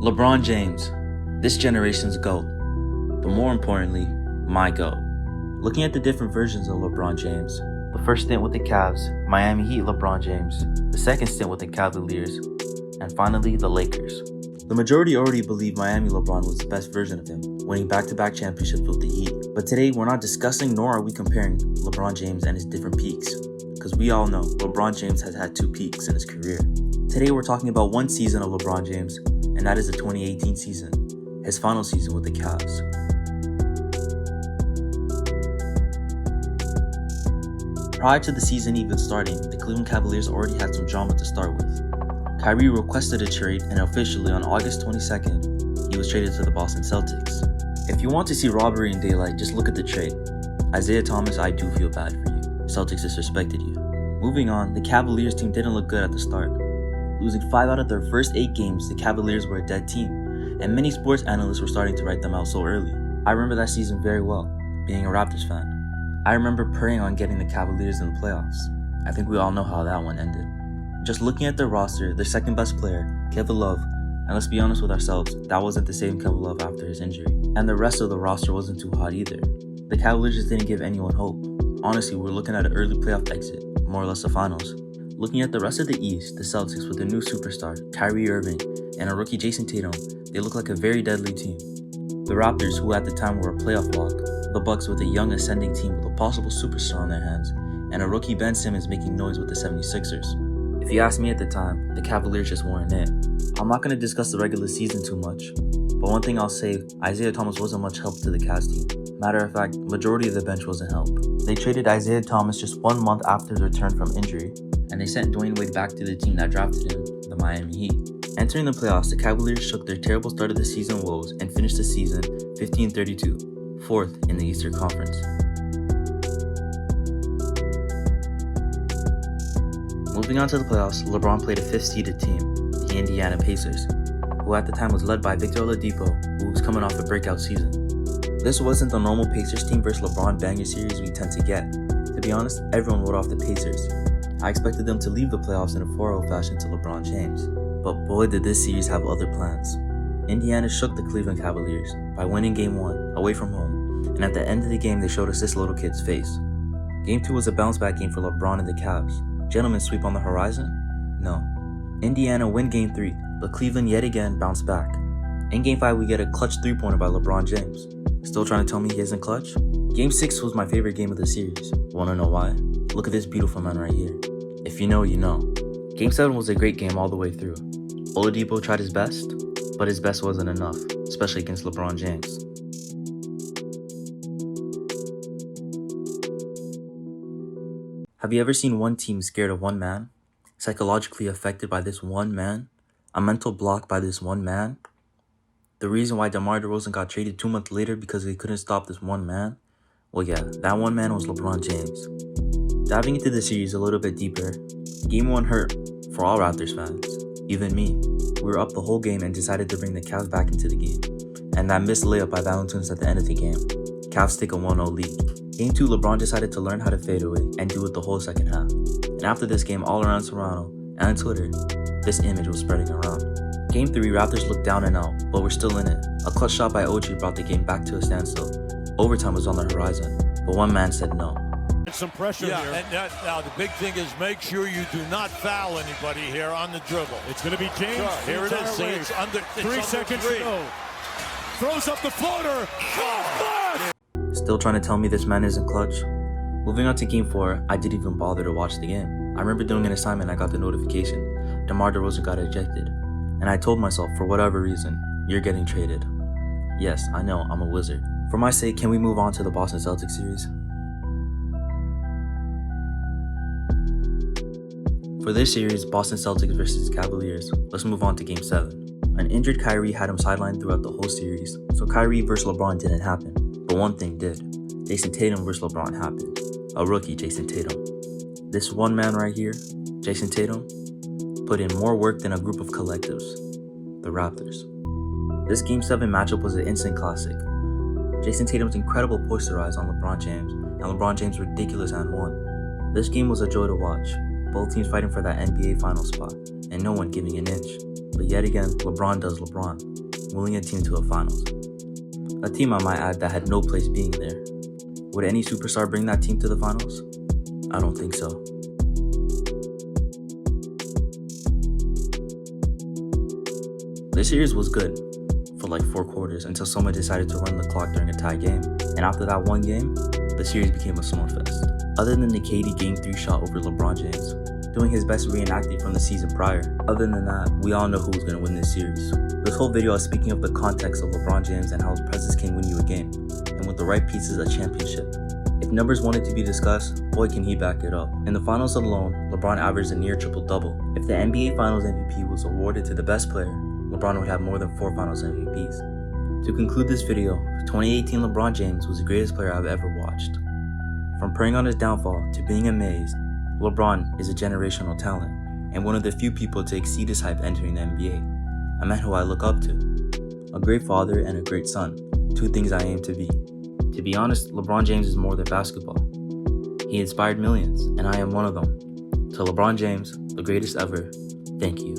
LeBron James, this generation's GOAT, but more importantly, my GOAT. Looking at the different versions of LeBron James, the first stint with the Cavs, Miami Heat LeBron James, the second stint with the Cavaliers, and finally the Lakers. The majority already believe Miami LeBron was the best version of him, winning back-to-back championships with the Heat. But today we're not discussing nor are we comparing LeBron James and his different peaks, because we all know LeBron James has had two peaks in his career. Today we're talking about one season of LeBron James, and that is the 2018 season, his final season with the Cavs. Prior to the season even starting, the Cleveland Cavaliers already had some drama to start with. Kyrie requested a trade, and officially on August 22nd, he was traded to the Boston Celtics. If you want to see robbery in daylight, just look at the trade. Isaiah Thomas, I do feel bad for you. Celtics disrespected you. Moving on, the Cavaliers team didn't look good at the start. Losing 5 out of their first 8 games, the Cavaliers were a dead team, and many sports analysts were starting to write them out so early. I remember that season very well, being a Raptors fan. I remember praying on getting the Cavaliers in the playoffs. I think we all know how that one ended. Just looking at their roster, their second best player, Kevin Love, and let's be honest with ourselves, that wasn't the same Kevin Love after his injury. And the rest of the roster wasn't too hot either. The Cavaliers just didn't give anyone hope. Honestly, we're looking at an early playoff exit, more or less the finals. Looking at the rest of the East, the Celtics with a new superstar, Kyrie Irving, and a rookie Jason Tatum, they look like a very deadly team. The Raptors, who at the time were a playoff lock, the Bucks with a young ascending team with a possible superstar on their hands, and a rookie Ben Simmons making noise with the 76ers. If you asked me at the time, the Cavaliers just weren't it. I'm not going to discuss the regular season too much, but one thing I'll say, Isaiah Thomas wasn't much help to the Cavs team. Matter of fact, majority of the bench wasn't help. They traded Isaiah Thomas just 1 month after his return from injury, and they sent Dwayne Wade back to the team that drafted him, the Miami Heat. Entering the playoffs, the Cavaliers shook their terrible start of the season woes and finished the season 15-32, 4th in the Eastern Conference. Moving on to the playoffs, LeBron played a 5th-seeded team, the Indiana Pacers, who at the time was led by Victor Oladipo, who was coming off a breakout season. This wasn't the normal Pacers team versus LeBron banger series we tend to get. To be honest, everyone wrote off the Pacers. I expected them to leave the playoffs in a 4-0 fashion to LeBron James, but boy did this series have other plans. Indiana shook the Cleveland Cavaliers by winning Game 1 away from home, and at the end of the game they showed us this little kid's face. Game 2 was a bounce-back game for LeBron and the Cavs. Gentlemen sweep on the horizon? No. Indiana win Game 3, but Cleveland yet again bounced back. In Game 5 we get a clutch 3-pointer by LeBron James. Still trying to tell me he isn't clutch? Game 6 was my favorite game of the series. Wanna know why? Look at this beautiful man right here. If you know, you know. Game 7 was a great game all the way through. Oladipo tried his best, but his best wasn't enough, especially against LeBron James. Have you ever seen one team scared of one man? Psychologically affected by this one man? A mental block by this one man? The reason why DeMar DeRozan got traded 2 months later because they couldn't stop this one man? Well yeah, that one man was LeBron James. Diving into the series a little bit deeper, Game 1 hurt for all Raptors fans, even me. We were up the whole game and decided to bring the Cavs back into the game. And that missed layup by Valanciunas at the end of the game. Cavs take a 1-0 lead. Game 2, LeBron decided to learn how to fade away and do it the whole second half. And after this game, all around Toronto and on Twitter, this image was spreading around. Game 3, Raptors looked down and out, but we're still in it. A clutch shot by OG brought the game back to a standstill. Overtime was on the horizon, but one man said no. Some pressure here. And now the big thing is make sure you do not foul anybody here on the dribble. It's going to be James. Sure, here it is. See, it's under 3 seconds to go. Throws up the floater. Still trying to tell me this man isn't clutch? Moving on to Game 4, I didn't even bother to watch the game. I remember doing an assignment and I got the notification. DeMar DeRozan got ejected. And I told myself, for whatever reason, you're getting traded. Yes, I know, I'm a wizard. For my sake, can we move on to the Boston Celtics series? For this series, Boston Celtics versus Cavaliers, let's move on to Game 7. An injured Kyrie had him sidelined throughout the whole series, so Kyrie versus LeBron didn't happen. But one thing did. Jason Tatum versus LeBron happened. A rookie Jason Tatum. This one man right here, Jason Tatum, put in more work than a group of collectives, the Raptors. This Game 7 matchup was an instant classic. Jason Tatum's incredible posterize on LeBron James, and LeBron James' ridiculous and one. This game was a joy to watch. Both teams fighting for that NBA final spot, and no one giving an inch. But yet again, LeBron does LeBron, willing a team to a finals. A team, I might add, that had no place being there. Would any superstar bring that team to the finals? I don't think so. This series was good for like 4 quarters until someone decided to run the clock during a tie game. And after that one game, the series became a snowfest. Other than the KD Game 3 shot over LeBron James, doing his best reenacting from the season prior, other than that, we all know who was going to win this series. This whole video is speaking of the context of LeBron James and how his presence can win you a game, and with the right pieces, a championship. If numbers wanted to be discussed, boy can he back it up. In the finals alone, LeBron averaged a near triple-double. If the NBA Finals MVP was awarded to the best player, LeBron would have more than 4 Finals MVPs. To conclude this video, 2018 LeBron James was the greatest player I've ever watched. From preying on his downfall to being amazed, LeBron is a generational talent, and one of the few people to exceed his hype entering the NBA. A man who I look up to. A great father and a great son, 2 things I aim to be. To be honest, LeBron James is more than basketball. He inspired millions, and I am one of them. To LeBron James, the greatest ever, thank you.